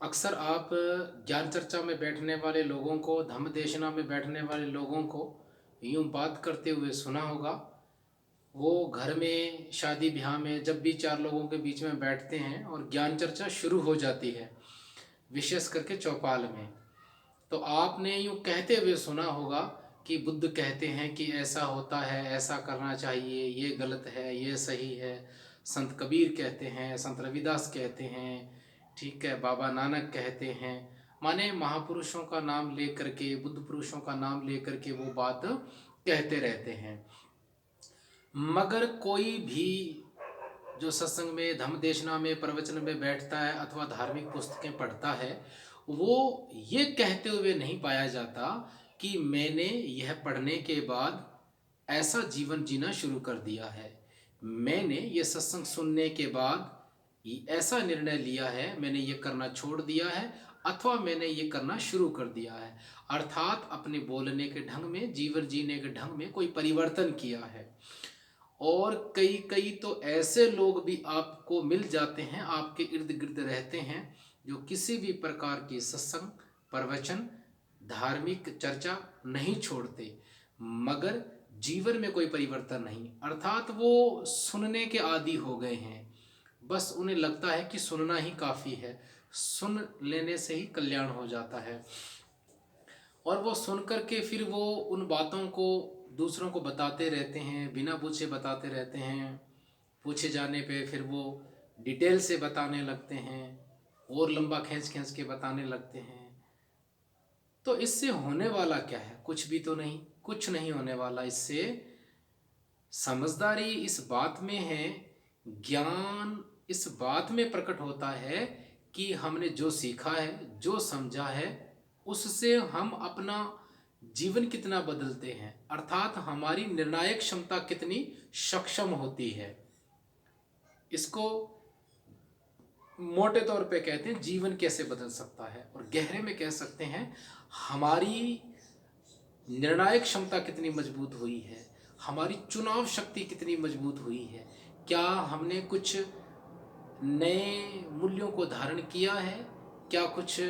अक्सर आप ज्ञान चर्चा में बैठने वाले लोगों को, धम्म देशना में बैठने वाले लोगों को यूं बात करते हुए सुना होगा। वो घर में, शादी ब्याह में जब भी चार लोगों के बीच में बैठते हैं और ज्ञान चर्चा शुरू हो जाती है, विशेष करके चौपाल में, तो आपने यूं कहते हुए सुना होगा कि बुद्ध कहते हैं कि ऐसा होता है, ऐसा करना चाहिए, ये गलत है, ये सही है। संत कबीर कहते हैं, संत रविदास कहते हैं, ठीक है, बाबा नानक कहते हैं। माने महापुरुषों का नाम लेकर के, बुद्ध पुरुषों का नाम लेकर के वो बात कहते रहते हैं। मगर कोई भी जो सत्संग में, धम्म देशना में, प्रवचन में बैठता है अथवा धार्मिक पुस्तकें पढ़ता है, वो ये कहते हुए नहीं पाया जाता कि मैंने यह पढ़ने के बाद ऐसा जीवन जीना शुरू कर दिया है, मैंने ये सत्संग सुनने के बाद ऐसा निर्णय लिया है, मैंने ये करना छोड़ दिया है अथवा मैंने ये करना शुरू कर दिया है। अर्थात अपने बोलने के ढंग में, जीवन जीने के ढंग में कोई परिवर्तन किया है। और कई कई तो ऐसे लोग भी आपको मिल जाते हैं, आपके इर्द गिर्द रहते हैं, जो किसी भी प्रकार की सत्संग, प्रवचन, धार्मिक चर्चा नहीं छोड़ते, मगर जीवन में कोई परिवर्तन नहीं। अर्थात वो सुनने के आदी हो गए हैं, बस उन्हें लगता है कि सुनना ही काफ़ी है, सुन लेने से ही कल्याण हो जाता है। और वो सुन कर के फिर वो उन बातों को दूसरों को बताते रहते हैं, बिना पूछे बताते रहते हैं। पूछे जाने पे फिर वो डिटेल से बताने लगते हैं और लंबा खींच खींच के बताने लगते हैं। तो इससे होने वाला क्या है? कुछ भी तो नहीं, कुछ नहीं होने वाला इससे। समझदारी इस बात में है, ज्ञान इस बात में प्रकट होता है कि हमने जो सीखा है, जो समझा है, उससे हम अपना जीवन कितना बदलते हैं, अर्थात हमारी निर्णायक क्षमता कितनी सक्षम होती है। इसको मोटे तौर पे कहते हैं जीवन कैसे बदल सकता है, और गहरे में कह सकते हैं हमारी निर्णायक क्षमता कितनी मजबूत हुई है, हमारी चुनाव शक्ति कितनी मजबूत हुई है। क्या हमने कुछ नए मूल्यों को धारण किया है, क्या कुछ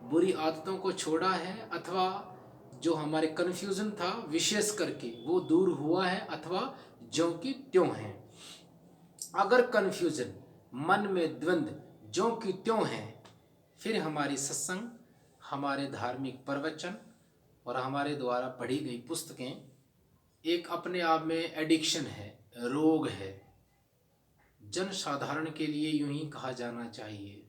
बुरी आदतों को छोड़ा है, अथवा जो हमारे कन्फ्यूज़न था विशेष करके वो दूर हुआ है, अथवा ज्यों की त्यों है। अगर कन्फ्यूज़न, मन में द्वंद्व ज्यों की त्यों है, फिर हमारी सत्संग, हमारे धार्मिक प्रवचन और हमारे द्वारा पढ़ी गई पुस्तकें एक अपने आप में एडिक्शन है, रोग है। जन साधारण के लिए यूं ही कहा जाना चाहिए।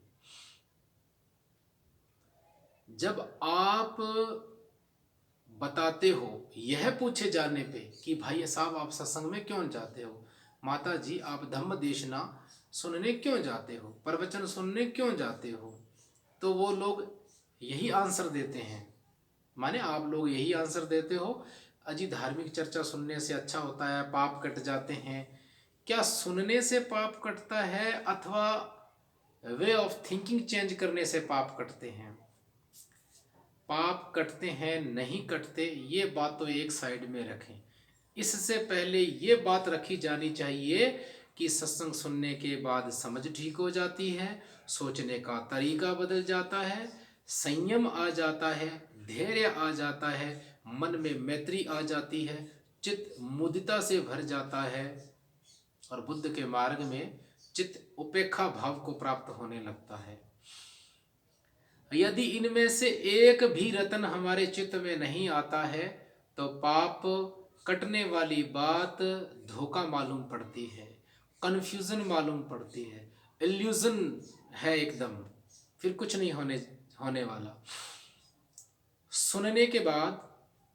जब आप बताते हो, यह पूछे जाने पे कि भाई साहब आप सत्संग में क्यों जाते हो, माता जी आप धम्म देशना सुनने क्यों जाते हो, प्रवचन सुनने क्यों जाते हो, तो वो लोग यही आंसर देते हैं। माने आप लोग यही आंसर देते हो, अजी धार्मिक चर्चा सुनने से अच्छा होता है, पाप कट जाते हैं। क्या सुनने से पाप कटता है अथवा वे ऑफ थिंकिंग चेंज करने से पाप कटते हैं? पाप कटते हैं नहीं कटते, ये बात तो एक साइड में रखें। इससे पहले ये बात रखी जानी चाहिए कि सत्संग सुनने के बाद समझ ठीक हो जाती है, सोचने का तरीका बदल जाता है, संयम आ जाता है, धैर्य आ जाता है, मन में मैत्री आ जाती है, चित्त मुदिता से भर जाता है और बुद्ध के मार्ग में चित्त उपेक्षा भाव को प्राप्त होने लगता है। यदि इनमें से एक भी रतन हमारे चित्त में नहीं आता है तो पाप कटने वाली बात धोखा मालूम पड़ती है, कन्फ्यूजन मालूम पड़ती है, इल्यूजन है एकदम, फिर कुछ नहीं होने वाला। सुनने के बाद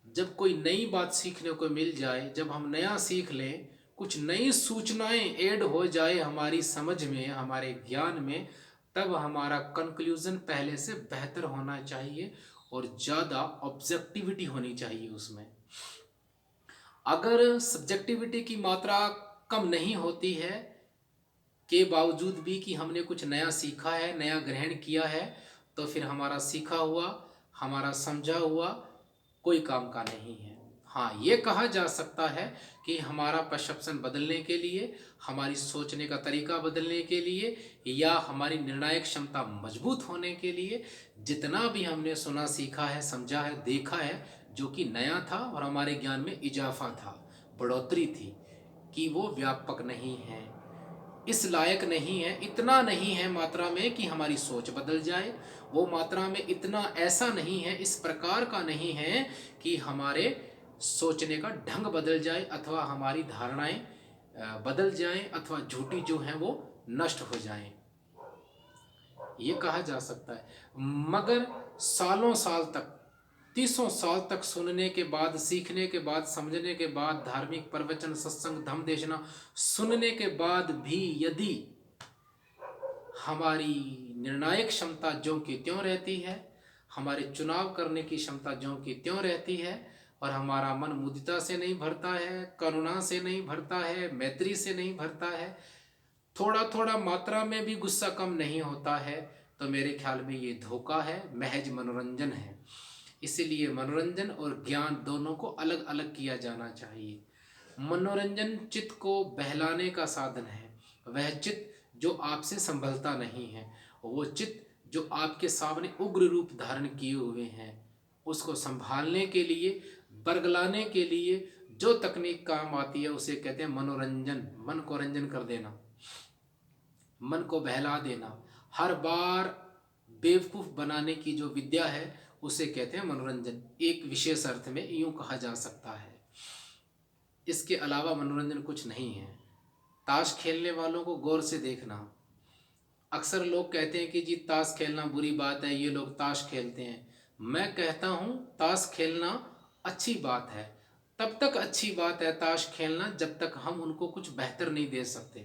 जब कोई नई बात सीखने को मिल जाए, जब हम नया सीख लें, कुछ नई सूचनाएं ऐड हो जाए हमारी समझ में, हमारे ज्ञान में, तब हमारा कंक्लूजन पहले से बेहतर होना चाहिए और ज़्यादा ऑब्जेक्टिविटी होनी चाहिए उसमें। अगर सब्जेक्टिविटी की मात्रा कम नहीं होती है के बावजूद भी कि हमने कुछ नया सीखा है, नया ग्रहण किया है, तो फिर हमारा सीखा हुआ, हमारा समझा हुआ कोई काम का नहीं है। हाँ, ये कहा जा सकता है कि हमारा परसेप्शन बदलने के लिए, हमारी सोचने का तरीका बदलने के लिए या हमारी निर्णायक क्षमता मजबूत होने के लिए जितना भी हमने सुना, सीखा है, समझा है, देखा है, जो कि नया था और हमारे ज्ञान में इजाफा था, बढ़ोतरी थी, कि वो व्यापक नहीं है, इस लायक नहीं है, इतना नहीं है मात्रा में कि हमारी सोच बदल जाए। वो मात्रा में इतना ऐसा नहीं है, इस प्रकार का नहीं है कि हमारे सोचने का ढंग बदल जाए अथवा हमारी धारणाएं बदल जाएं अथवा झूठी जो हैं वो नष्ट हो जाएं, ये कहा जा सकता है। मगर सालों साल तक, तीसों साल तक सुनने के बाद, सीखने के बाद, समझने के बाद, धार्मिक प्रवचन, सत्संग, धम्म देशना सुनने के बाद भी यदि हमारी निर्णायक क्षमता ज्यों की त्यों रहती है, हमारे चुनाव करने की क्षमता ज्यों की त्यों रहती है और हमारा मन मुदिता से नहीं भरता है, करुणा से नहीं भरता है, मैत्री से नहीं भरता है, थोड़ा थोड़ा मात्रा में भी गुस्सा कम नहीं होता है, तो मेरे ख्याल में ये धोखा है, महज मनोरंजन है। इसीलिए मनोरंजन और ज्ञान दोनों को अलग अलग किया जाना चाहिए। मनोरंजन चित्त को बहलाने का साधन है, वह चित्त जो आपसे संभलता नहीं है, वो चित्त जो आपके सामने उग्र रूप धारण किए हुए हैं, उसको संभालने के लिए, बरगलाने के लिए जो तकनीक काम आती है उसे कहते हैं मनोरंजन। मन को रंजन कर देना, मन को बहला देना, हर बार बेवकूफ़ बनाने की जो विद्या है उसे कहते हैं मनोरंजन। एक विशेष अर्थ में यूँ कहा जा सकता है, इसके अलावा मनोरंजन कुछ नहीं है। ताश खेलने वालों को गौर से देखना। अक्सर लोग कहते हैं कि जी ताश खेलना बुरी बात है, ये लोग ताश खेलते हैं। मैं कहता हूँ ताश खेलना अच्छी बात है, तब तक अच्छी बात है ताश खेलना जब तक हम उनको कुछ बेहतर नहीं दे सकते।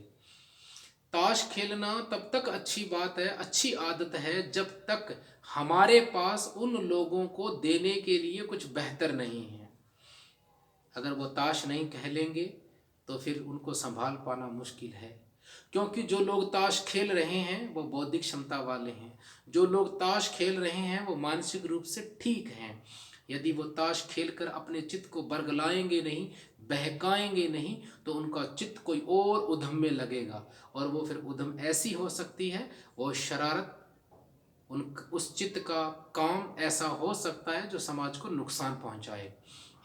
ताश खेलना तब तक अच्छी बात है, अच्छी आदत है, जब तक हमारे पास उन लोगों को देने के लिए कुछ बेहतर नहीं है। अगर वो ताश नहीं खेलेंगे तो फिर उनको संभाल पाना मुश्किल है, क्योंकि जो लोग ताश खेल रहे हैं वो बौद्धिक क्षमता वाले हैं, जो लोग ताश खेल रहे हैं वो मानसिक रूप से ठीक हैं। यदि वो ताश खेलकर अपने चित्त को बरगलाएंगे नहीं, बहकाएंगे नहीं, तो उनका चित्त कोई और उधम में लगेगा और वो फिर उधम ऐसी हो सकती है, वो शरारत, उस चित्त का काम ऐसा हो सकता है जो समाज को नुकसान पहुंचाए।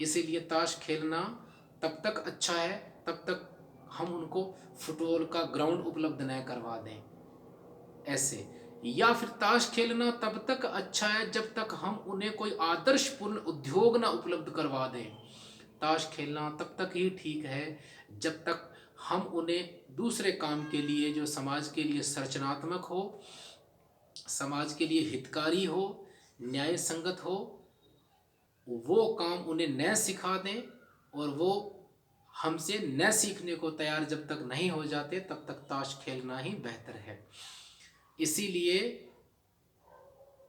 इसीलिए ताश खेलना तब तक अच्छा है तब तक हम उनको फुटबॉल का ग्राउंड उपलब्ध न करवा दें ऐसे, या फिर ताश खेलना तब तक अच्छा है जब तक हम उन्हें कोई आदर्शपूर्ण उद्योग ना उपलब्ध करवा दें। ताश खेलना तब तक ही ठीक है जब तक हम उन्हें दूसरे काम के लिए, जो समाज के लिए संरचनात्मक हो, समाज के लिए हितकारी हो, न्याय संगत हो, वो काम उन्हें न सिखा दें और वो हमसे न सीखने को तैयार जब तक नहीं हो जाते तब तक ताश खेलना ही बेहतर है। इसीलिए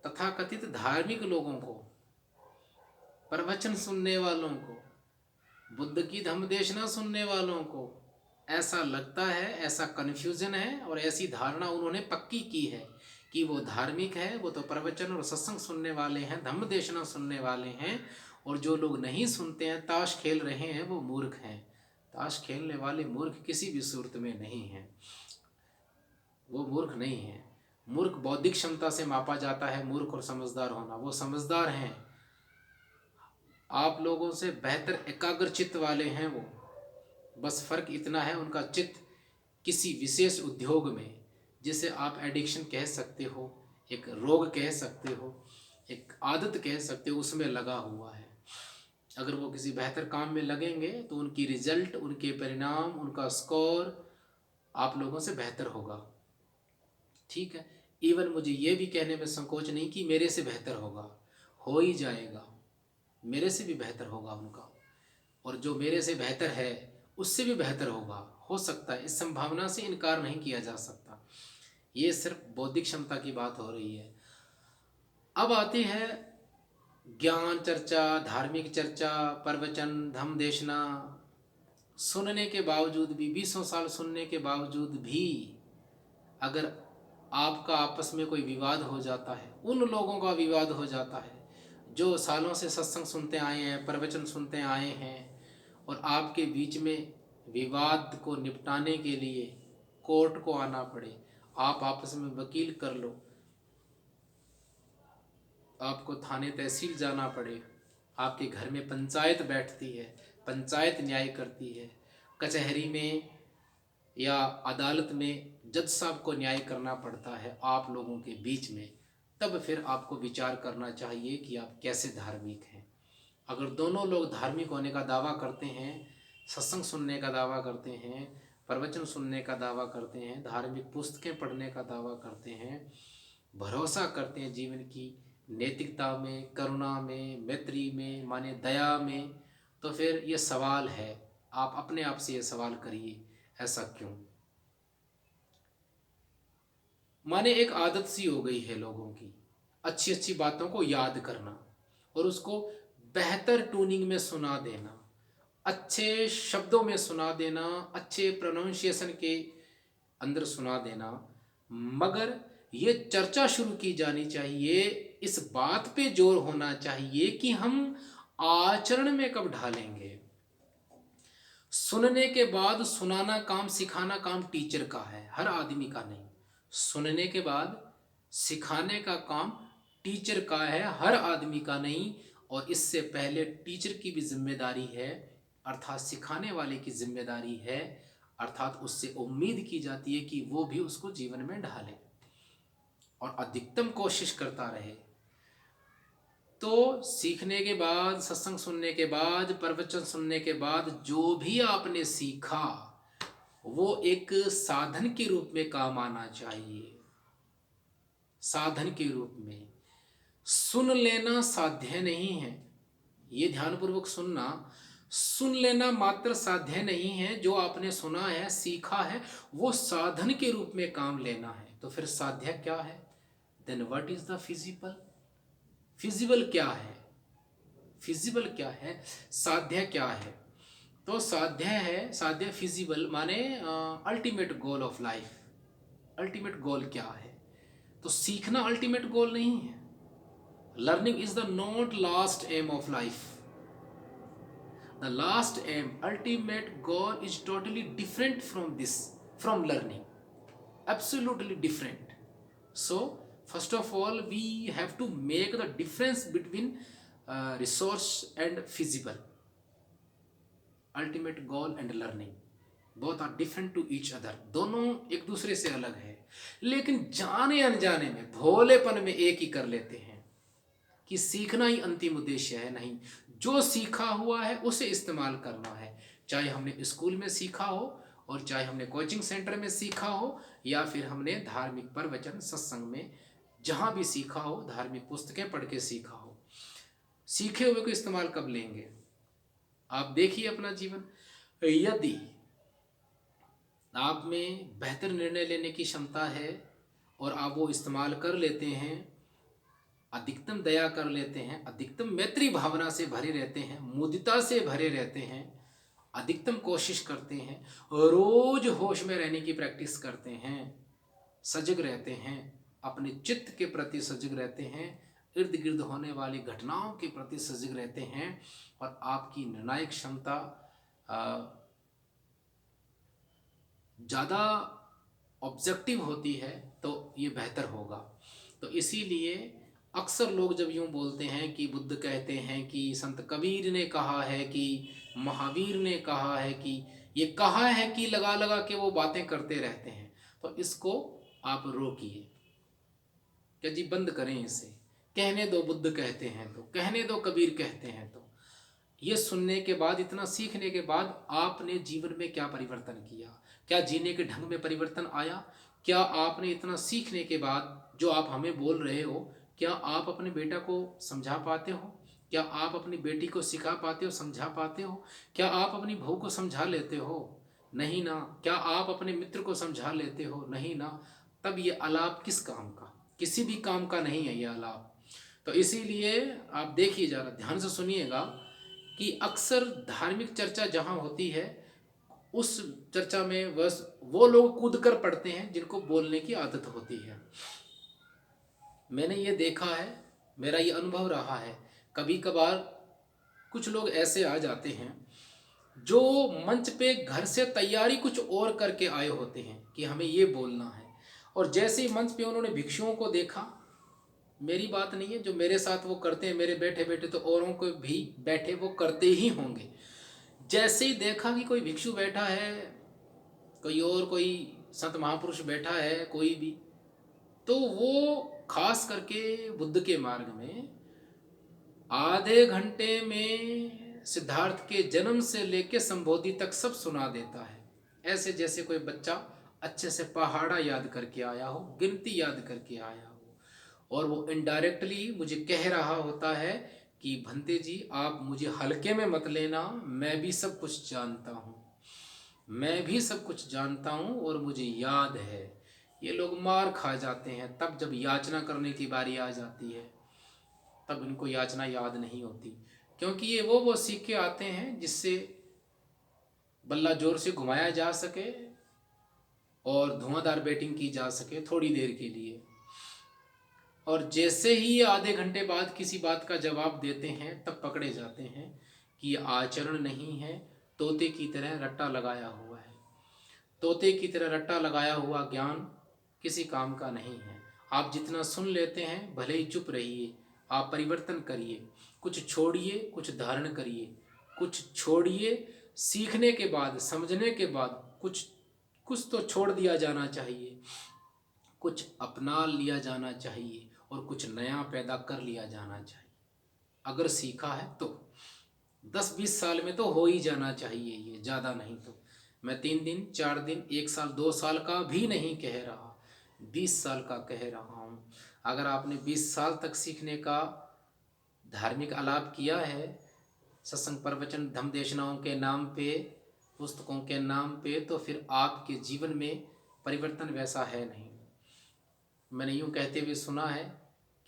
तथाकथित धार्मिक लोगों को, प्रवचन सुनने वालों को, बुद्ध की धम्मदेशना सुनने वालों को ऐसा लगता है, ऐसा कन्फ्यूजन है और ऐसी धारणा उन्होंने पक्की की है कि वो धार्मिक है, वो तो प्रवचन और सत्संग सुनने वाले हैं, धम्मदेशना सुनने वाले हैं, और जो लोग नहीं सुनते हैं, ताश खेल रहे हैं, वो मूर्ख हैं। ताश खेलने वाले मूर्ख किसी भी सूरत में नहीं हैं, वो मूर्ख नहीं है। मूर्ख बौद्धिक क्षमता से मापा जाता है, मूर्ख और समझदार होना। वो समझदार हैं, आप लोगों से बेहतर एकाग्र चित्त वाले हैं वो, बस फर्क इतना है उनका चित्त किसी विशेष उद्योग में, जिसे आप एडिक्शन कह सकते हो, एक रोग कह सकते हो, एक आदत कह सकते हो, उसमें लगा हुआ है। अगर वो किसी बेहतर काम में लगेंगे तो उनकी रिजल्ट, उनके परिणाम, उनका स्कोर आप लोगों से बेहतर होगा। ठीक है, इवन मुझे ये भी कहने में संकोच नहीं कि मेरे से बेहतर होगा, हो ही जाएगा, मेरे से भी बेहतर होगा उनका, और जो मेरे से बेहतर है उससे भी बेहतर होगा, हो सकता है, इस संभावना से इनकार नहीं किया जा सकता। ये सिर्फ बौद्धिक क्षमता की बात हो रही है। अब आती है ज्ञान चर्चा, धार्मिक चर्चा, प्रवचन, धम्म देशना सुनने के बावजूद भी, 20 साल सुनने के बावजूद भी अगर आपका आपस में कोई विवाद हो जाता है, उन लोगों का विवाद हो जाता है जो सालों से सत्संग सुनते आए हैं, प्रवचन सुनते आए हैं, और आपके बीच में विवाद को निपटाने के लिए कोर्ट को आना पड़े, आप आपस में वकील कर लो, आपको थाने तहसील जाना पड़े, आपके घर में पंचायत बैठती है, पंचायत न्याय करती है, कचहरी में या अदालत में जज साहब को न्याय करना पड़ता है आप लोगों के बीच में, तब फिर आपको विचार करना चाहिए कि आप कैसे धार्मिक हैं। अगर दोनों लोग धार्मिक होने का दावा करते हैं, सत्संग सुनने का दावा करते हैं, प्रवचन सुनने का दावा करते हैं, धार्मिक पुस्तकें पढ़ने का दावा करते हैं, भरोसा करते हैं जीवन की नैतिकता में, करुणा में, मैत्री में, माने दया में, तो फिर ये सवाल है, आप अपने आप से ये सवाल करिए, ऐसा क्यों? माने एक आदत सी हो गई है लोगों की अच्छी अच्छी बातों को याद करना और उसको बेहतर ट्यूनिंग में सुना देना, अच्छे शब्दों में सुना देना, अच्छे प्रोनाउंसिएशन के अंदर सुना देना। मगर ये चर्चा शुरू की जानी चाहिए, इस बात पे जोर होना चाहिए कि हम आचरण में कब ढालेंगे। सुनने के बाद सुनाना काम, सिखाना काम टीचर का है, हर आदमी का नहीं। सुनने के बाद सिखाने का काम टीचर का है, हर आदमी का नहीं। और इससे पहले टीचर की भी जिम्मेदारी है, अर्थात सिखाने वाले की जिम्मेदारी है, अर्थात उससे उम्मीद की जाती है कि वो भी उसको जीवन में ढाले और अधिकतम कोशिश करता रहे। तो सीखने के बाद, सत्संग सुनने के बाद, प्रवचन सुनने के बाद जो भी आपने सीखा वो एक साधन के रूप में काम आना चाहिए, साधन के रूप में। सुन लेना साध्य नहीं है, ये ध्यानपूर्वक सुनना, सुन लेना मात्र साध्य नहीं है। जो आपने सुना है, सीखा है, वो साधन के रूप में काम लेना है। तो फिर साध्य क्या है? Then what is the feasible? Feasible क्या है? फिजिबल क्या है? साध्य क्या है? तो साध्य है, साध्य फिजिबल माने ultimate goal of life. Ultimate goal क्या है? तो सीखना अल्टीमेट गोल नहीं है। Learning is the not last aim of life. The last aim, ultimate goal is totally different from this, from learning, absolutely different. So first of all we have to make the difference between resource and feasible. Ultimate goal and learning both are different to each other, दोनों एक दूसरे से अलग है, लेकिन जाने अनजाने में, भोलेपन में एक ही कर लेते हैं कि सीखना ही अंतिम उद्देश्य है। नहीं, जो सीखा हुआ है उसे इस्तेमाल करना है, चाहे हमने स्कूल में सीखा हो और चाहे हमने कोचिंग सेंटर में सीखा हो या फिर हमने धार्मिक प्रवचन सत्संग में जहाँ भी सीखा हो, धार्मिक पुस्तकें पढ़ के सीखा हो। सीखे हुए को इस्तेमाल कब लेंगे? आप देखिए अपना जीवन, यदि आप में बेहतर निर्णय लेने की क्षमता है और आप वो इस्तेमाल कर लेते हैं, अधिकतम दया कर लेते हैं, अधिकतम मैत्री भावना से भरे रहते हैं, मुदिता से भरे रहते हैं, अधिकतम कोशिश करते हैं, रोज होश में रहने की प्रैक्टिस करते हैं, सजग रहते हैं, अपने चित्त के प्रति सजग रहते हैं, इर्द गिर्द होने वाली घटनाओं के प्रति सजग रहते हैं और आपकी निर्णायक क्षमता ज़्यादा ऑब्जेक्टिव होती है, तो ये बेहतर होगा। तो इसीलिए अक्सर लोग जब यूँ बोलते हैं कि बुद्ध कहते हैं कि संत कबीर ने कहा है कि महावीर ने कहा है कि, ये कहा है कि लगा लगा के वो बातें करते रहते हैं, तो इसको आप रोकिए, क्या जी बंद करें इसे, कहने दो बुद्ध कहते हैं तो, कहने दो कबीर कहते हैं तो। ये सुनने के बाद, इतना सीखने के बाद आपने जीवन में क्या परिवर्तन किया? क्या जीने के ढंग में परिवर्तन आया? क्या आपने इतना सीखने के बाद जो आप हमें बोल रहे हो, क्या आप अपने बेटा को समझा पाते हो? क्या आप अपनी बेटी को सिखा पाते हो, समझा पाते हो? क्या आप अपनी बहू को समझा लेते हो? नहीं ना। क्या आप अपने मित्र को समझा लेते हो? नहीं ना। तब ये आलाप किस काम का? किसी भी काम का नहीं है ये आलाप। तो इसीलिए आप देखिए, ज़रा ध्यान से सुनिएगा कि अक्सर धार्मिक चर्चा जहाँ होती है, उस चर्चा में बस वो लोग कूद कर पढ़ते हैं जिनको बोलने की आदत होती है। मैंने ये देखा है, मेरा ये अनुभव रहा है, कभी कभार कुछ लोग ऐसे आ जाते हैं जो मंच पे घर से तैयारी कुछ और करके आए होते हैं कि हमें ये बोलना है, और जैसे ही मंच पे उन्होंने भिक्षुओं को देखा, मेरी बात नहीं है, जो मेरे साथ वो करते हैं मेरे बैठे बैठे, तो औरों को भी बैठे वो करते ही होंगे। जैसे ही देखा कि कोई भिक्षु बैठा है, कोई और कोई संत महापुरुष बैठा है, कोई भी, तो वो खास करके बुद्ध के मार्ग में आधे घंटे में सिद्धार्थ के जन्म से लेके संबोधि तक सब सुना देता है, ऐसे जैसे कोई बच्चा अच्छे से पहाड़ा याद करके आया हो, गिनती याद करके आया हो, और वो इनडायरेक्टली मुझे कह रहा होता है कि भंते जी आप मुझे हल्के में मत लेना, मैं भी सब कुछ जानता हूँ, मैं भी सब कुछ जानता हूँ और मुझे याद है। ये लोग मार खा जाते हैं, तब जब याचना करने की बारी आ जाती है तब इनको याचना याद नहीं होती, क्योंकि ये वो सीख के आते हैं जिससे बल्ला जोर से घुमाया जा सके और धुआंधार बैटिंग की जा सके थोड़ी देर के लिए, और जैसे ही ये आधे घंटे बाद किसी बात का जवाब देते हैं तब पकड़े जाते हैं कि ये आचरण नहीं है, तोते की तरह रट्टा लगाया हुआ है। तोते की तरह रट्टा लगाया हुआ ज्ञान किसी काम का नहीं है। आप जितना सुन लेते हैं भले ही चुप रहिए, आप परिवर्तन करिए, कुछ छोड़िए कुछ धारण करिए, कुछ छोड़िए, सीखने के बाद समझने के बाद कुछ कुछ तो छोड़ दिया जाना चाहिए, कुछ अपना लिया जाना चाहिए और कुछ नया पैदा कर लिया जाना चाहिए। अगर सीखा है तो 10-20 साल में तो हो ही जाना चाहिए, ये ज़्यादा नहीं तो। मैं 3 दिन 4 दिन 1 साल 2 साल का भी नहीं कह रहा, 20 साल का कह रहा हूँ। अगर आपने 20 साल तक सीखने का धार्मिक आलाप किया है, सत्संग प्रवचन धम्म देशनाओं के नाम पे, पुस्तकों के नाम पे, तो फिर आपके जीवन में परिवर्तन वैसा है नहीं। मैंने यूँ कहते हुए सुना है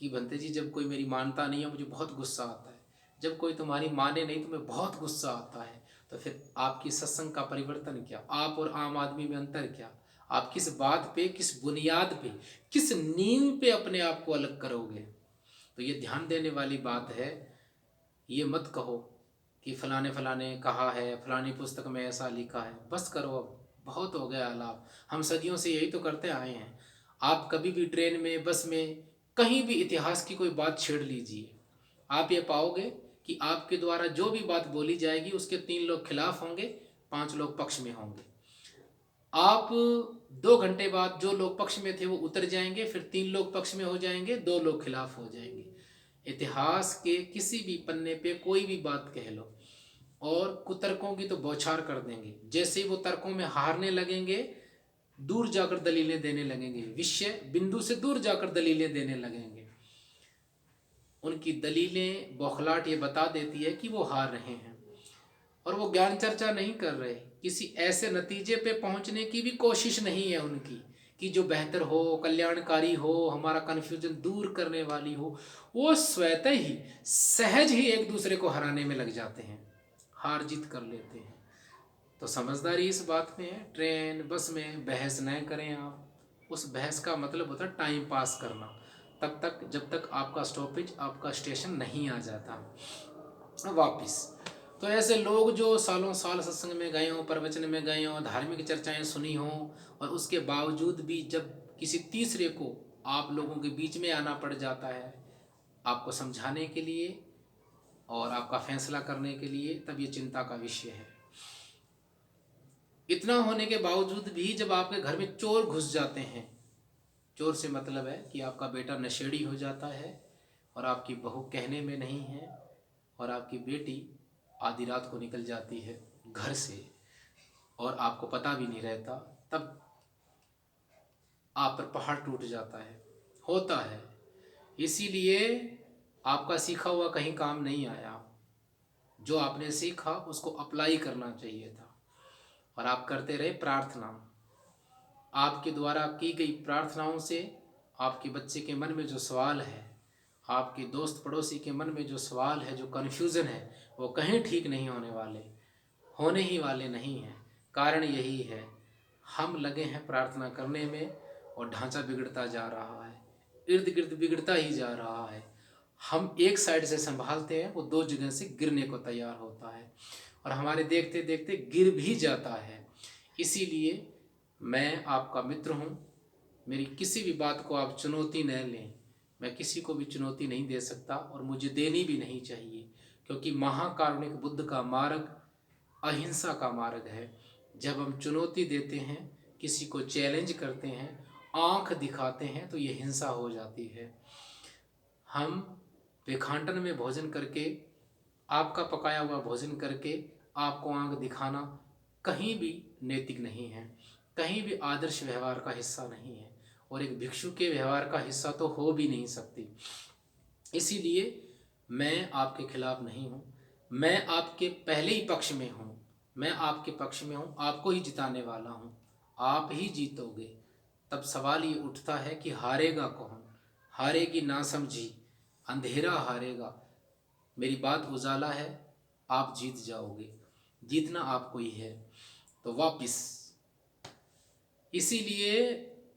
कि भंते जी जब कोई मेरी मानता नहीं है मुझे बहुत गुस्सा आता है, जब कोई तुम्हारी माने नहीं तुम्हें बहुत गुस्सा आता है, तो फिर आपकी सत्संग का परिवर्तन क्या, आप और आम आदमी में अंतर क्या, आप किस बात पे, किस बुनियाद पे, किस नींव पे अपने आप को अलग करोगे। तो ये ध्यान देने वाली बात है। ये मत कहो कि फलाने फलाने कहा है, फलानी पुस्तक में ऐसा लिखा है, बस करो अब, बहुत हो गया आलाप। हम सदियों से यही तो करते आए हैं। आप कभी भी ट्रेन में, बस में, कहीं भी इतिहास की कोई बात छेड़ लीजिए, आप ये पाओगे कि आपके द्वारा जो भी बात बोली जाएगी उसके 3 लोग खिलाफ होंगे, 5 लोग पक्ष में होंगे। आप 2 घंटे बाद जो लोग पक्ष में थे वो उतर जाएंगे, फिर 3 लोग पक्ष में हो जाएंगे, 2 लोग खिलाफ हो जाएंगे। इतिहास के किसी भी पन्ने पे कोई भी बात कह लो और कुतर्कों की तो बौछार कर देंगे। जैसे ही वो तर्कों में हारने लगेंगे, दूर जाकर दलीलें देने लगेंगे, विषय बिंदु से दूर जाकर दलीलें देने लगेंगे। उनकी दलीलें बौखलाहट ये बता देती है कि वो हार रहे हैं और वो ज्ञान चर्चा नहीं कर रहे, किसी ऐसे नतीजे पे पहुंचने की भी कोशिश नहीं है उनकी कि जो बेहतर हो, कल्याणकारी हो, हमारा कन्फ्यूजन दूर करने वाली हो। वो स्वतः ही सहज ही एक दूसरे को हराने में लग जाते हैं, हार जीत कर लेते हैं। तो समझदारी इस बात में है, ट्रेन बस में बहस न करें आप। उस बहस का मतलब होता है टाइम पास करना, तब तक जब तक आपका स्टॉपेज, आपका स्टेशन नहीं आ जाता वापिस। तो ऐसे लोग जो सालों साल सत्संग में गए हों, प्रवचन में गए हों, धार्मिक चर्चाएं सुनी हों, और उसके बावजूद भी जब किसी तीसरे को आप लोगों के बीच में आना पड़ जाता है आपको समझाने के लिए और आपका फैसला करने के लिए, तब ये चिंता का विषय है। इतना होने के बावजूद भी जब आपके घर में चोर घुस जाते हैं, चोर से मतलब है कि आपका बेटा नशेड़ी हो जाता है और आपकी बहू कहने में नहीं है और आपकी बेटी आधी रात को निकल जाती है घर से और आपको पता भी नहीं रहता, तब आप पर पहाड़ टूट जाता है, होता है। इसीलिए आपका सीखा हुआ कहीं काम नहीं आया, जो आपने सीखा उसको अप्लाई करना चाहिए था और आप करते रहे प्रार्थना। आपके द्वारा की गई प्रार्थनाओं से आपके बच्चे के मन में जो सवाल है, आपके दोस्त पड़ोसी के मन में जो सवाल है, जो कन्फ्यूज़न है, वो कहीं ठीक नहीं होने वाले, होने ही वाले नहीं हैं। कारण यही है, हम लगे हैं प्रार्थना करने में और ढांचा बिगड़ता जा रहा है, इर्द गिर्द बिगड़ता ही जा रहा है। हम एक साइड से संभालते हैं, वो दो जगह से गिरने को तैयार होता है और हमारे देखते देखते गिर भी जाता है। इसीलिए मैं आपका मित्र हूँ, मेरी किसी भी बात को आप चुनौती न लें। मैं किसी को भी चुनौती नहीं दे सकता और मुझे देनी भी नहीं चाहिए, क्योंकि महाकारुणिक बुद्ध का मार्ग अहिंसा का मार्ग है। जब हम चुनौती देते हैं, किसी को चैलेंज करते हैं, आंख दिखाते हैं, तो ये हिंसा हो जाती है। हम भिखाटन में भोजन करके, आपका पकाया हुआ भोजन करके आपको आंख दिखाना कहीं भी नैतिक नहीं है, कहीं भी आदर्श व्यवहार का हिस्सा नहीं है और एक भिक्षु के व्यवहार का हिस्सा तो हो भी नहीं सकती। इसीलिए मैं आपके खिलाफ नहीं हूँ, मैं आपके पहले ही पक्ष में हूँ, मैं आपके पक्ष में हूँ, आपको ही जिताने वाला हूँ, आप ही जीतोगे। तब सवाल ये उठता है कि हारेगा कौन? हारेगी नासमझी, अंधेरा हारेगा। मेरी बात उजाला है, आप जीत जाओगे, जीतना आपको ही है। तो वापिस इसीलिए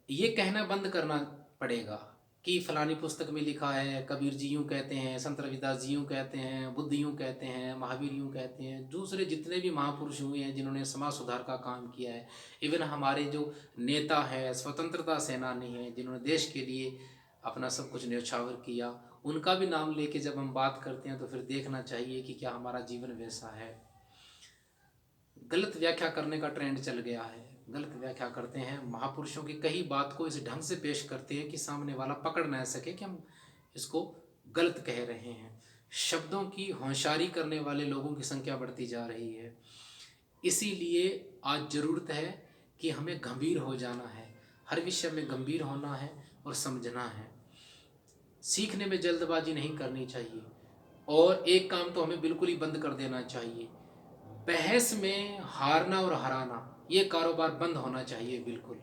ये कहना बंद करना पड़ेगा कि फलानी पुस्तक में लिखा है, कबीर जी यूँ कहते हैं, संत रविदास जी यूँ कहते हैं, बुद्ध यूँ कहते हैं, महावीर यूँ कहते हैं, दूसरे जितने भी महापुरुष हुए हैं जिन्होंने समाज सुधार का काम किया है, इवन हमारे जो नेता हैं, स्वतंत्रता सेनानी हैं, जिन्होंने देश के लिए अपना सब कुछ न्यौछावर किया, उनका भी नाम लेके जब हम बात करते हैं तो फिर देखना चाहिए कि क्या हमारा जीवन वैसा है। गलत व्याख्या करने का ट्रेंड चल गया है, गलत व्याख्या करते हैं, महापुरुषों की कई बात को इस ढंग से पेश करते हैं कि सामने वाला पकड़ ना सके कि हम इसको गलत कह रहे हैं। शब्दों की होशियारी करने वाले लोगों की संख्या बढ़ती जा रही है। इसीलिए आज ज़रूरत है कि हमें गंभीर हो जाना है, हर विषय में गंभीर होना है और समझना है। सीखने में जल्दबाजी नहीं करनी चाहिए और एक काम तो हमें बिल्कुल ही बंद कर देना चाहिए, बहस में हारना और हराना, ये कारोबार बंद होना चाहिए बिल्कुल।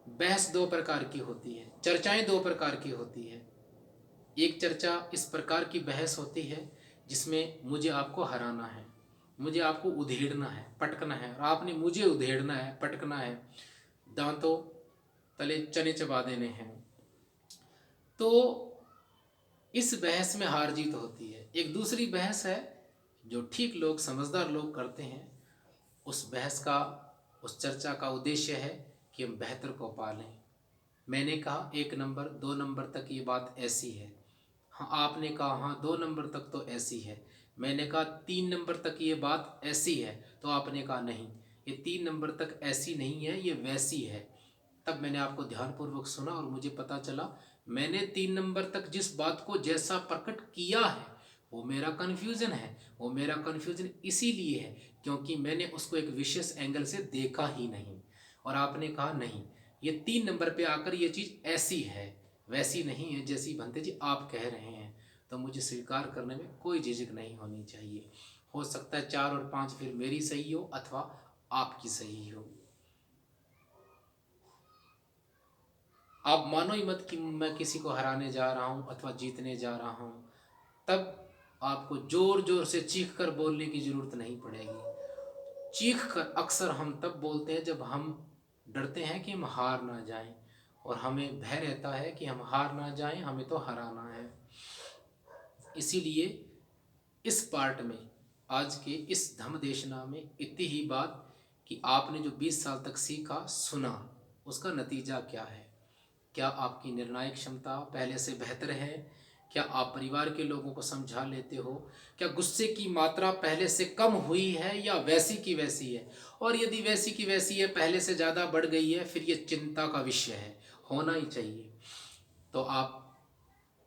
बहस दो प्रकार की होती है, चर्चाएं दो प्रकार की होती है। एक चर्चा इस प्रकार की बहस होती है जिसमें मुझे आपको हराना है, मुझे आपको उधेड़ना है, पटकना है, और आपने मुझे उधेड़ना है, पटकना है, दांतों तले चने चबा देने हैं। तो इस बहस में हार जीत होती है। एक दूसरी बहस है जो ठीक लोग, समझदार लोग करते हैं। उस बहस का, उस चर्चा का उद्देश्य है कि हम बेहतर को पालें। मैंने कहा 1 नंबर 2 नंबर तक ये बात ऐसी है, हाँ आपने कहा हाँ 2 नंबर तक तो ऐसी है, मैंने कहा 3 नंबर तक ये बात ऐसी है, तो आपने कहा नहीं ये 3 नंबर तक ऐसी नहीं है, ये वैसी है। तब मैंने आपको ध्यानपूर्वक सुना और मुझे पता चला मैंने 3 नंबर तक जिस बात को जैसा प्रकट किया है वो मेरा कन्फ्यूज़न है। वो मेरा कन्फ्यूज़न इसीलिए है क्योंकि मैंने उसको एक विशेष एंगल से देखा ही नहीं, और आपने कहा नहीं ये 3 नंबर पे आकर ये चीज़ ऐसी है, वैसी नहीं है जैसी भंते जी आप कह रहे हैं। तो मुझे स्वीकार करने में कोई झिझक नहीं होनी चाहिए। हो सकता है 4 और 5 फिर मेरी सही हो अथवा आपकी सही हो। आप मानो ही मत कि मैं किसी को हराने जा रहा हूँ अथवा जीतने जा रहा हूँ। तब आपको ज़ोर ज़ोर से चीख कर बोलने की ज़रूरत नहीं पड़ेगी। चीख कर अक्सर हम तब बोलते हैं जब हम डरते हैं कि हम हार ना जाएं, और हमें भय रहता है कि हम हार ना जाएं, हमें तो हराना है। इसीलिए इस पार्ट में, आज के इस धम्मदेशना में इतनी ही बात कि आपने जो 20 साल तक सीखा, सुना, उसका नतीजा क्या है। क्या आपकी निर्णायक क्षमता पहले से बेहतर है? क्या आप परिवार के लोगों को समझा लेते हो? क्या गुस्से की मात्रा पहले से कम हुई है या वैसी की वैसी है? और यदि वैसी की वैसी है, पहले से ज़्यादा बढ़ गई है, फिर ये चिंता का विषय है, होना ही चाहिए। तो आप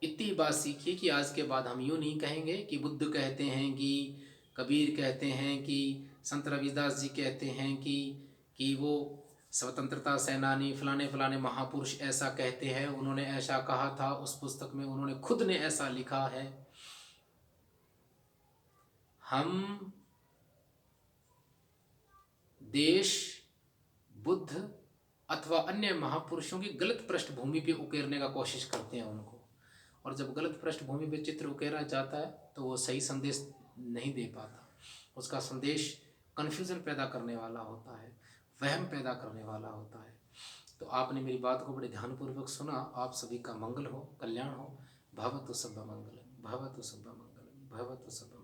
इतनी बात सीखिए कि आज के बाद हम यूँ नहीं कहेंगे कि बुद्ध कहते हैं, कि कबीर कहते हैं, कि संत रविदास जी कहते हैं कि वो स्वतंत्रता सेनानी फलाने फलाने महापुरुष ऐसा कहते हैं, उन्होंने ऐसा कहा था उस पुस्तक में, उन्होंने खुद ने ऐसा लिखा है। हम देश, बुद्ध अथवा अन्य महापुरुषों की गलत पृष्ठभूमि पे उकेरने का कोशिश करते हैं उनको, और जब गलत पृष्ठभूमि पे चित्र उकेरा जाता है तो वो सही संदेश नहीं दे पाता। उसका संदेश कन्फ्यूज़न पैदा करने वाला होता है, वहम पैदा करने वाला होता है। तो आपने मेरी बात को बड़े ध्यानपूर्वक सुना। आप सभी का मंगल हो, कल्याण हो। भवतु सर्वमंगलम, भवतु सर्वमंगलम, भवतु सर्वमंगलम।